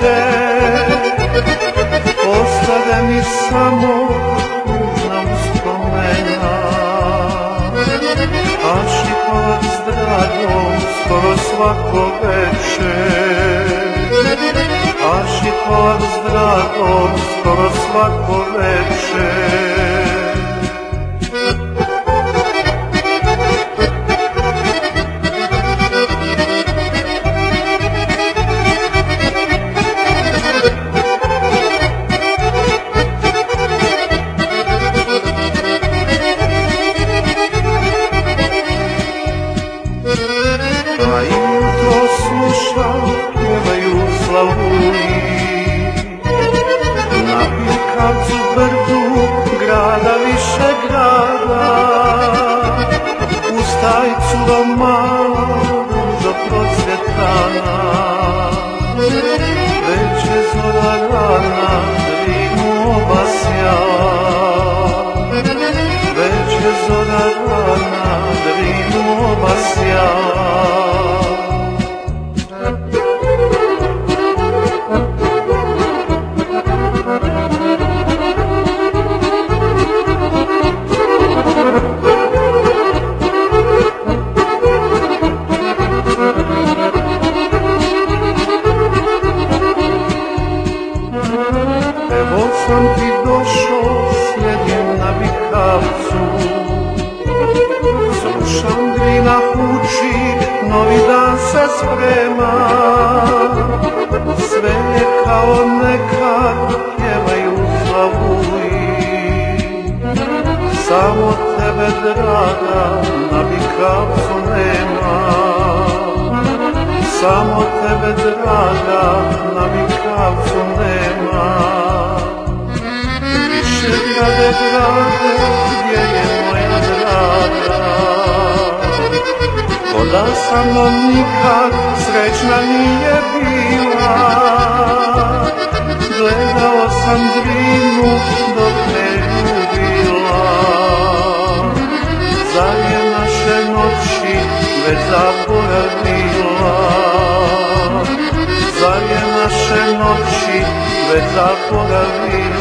veče, ostade mi samo tužna uspomena. Ašikovac s dragom skoro svako veče, Ašikovac s dragom skoro svako veče. A jutro slušam, pjevaju slavuji na Pikavcu brdu grada Višegrada. U stajcu do malo do procvjetana, već je zora rana, Rimu obasjala. Već je zora rana, Rimu obasjala. Evo sam ti došao, sjedim na Pikavcu, slušam Drina huči, novi dan se sprema. Sve je kao nekad, pjevaju slavuji, samo tebe draga na Pikavcu nema. Samo tebe draga na Pikavcu nema. Višegrade grade, gdje je moja draga, ko da sa mnom nikad srećna nije bila. Gledao sam Drinu dok me ljubila. Zar je naše noći već zaboravila? Zar je naše noći već zaboravila?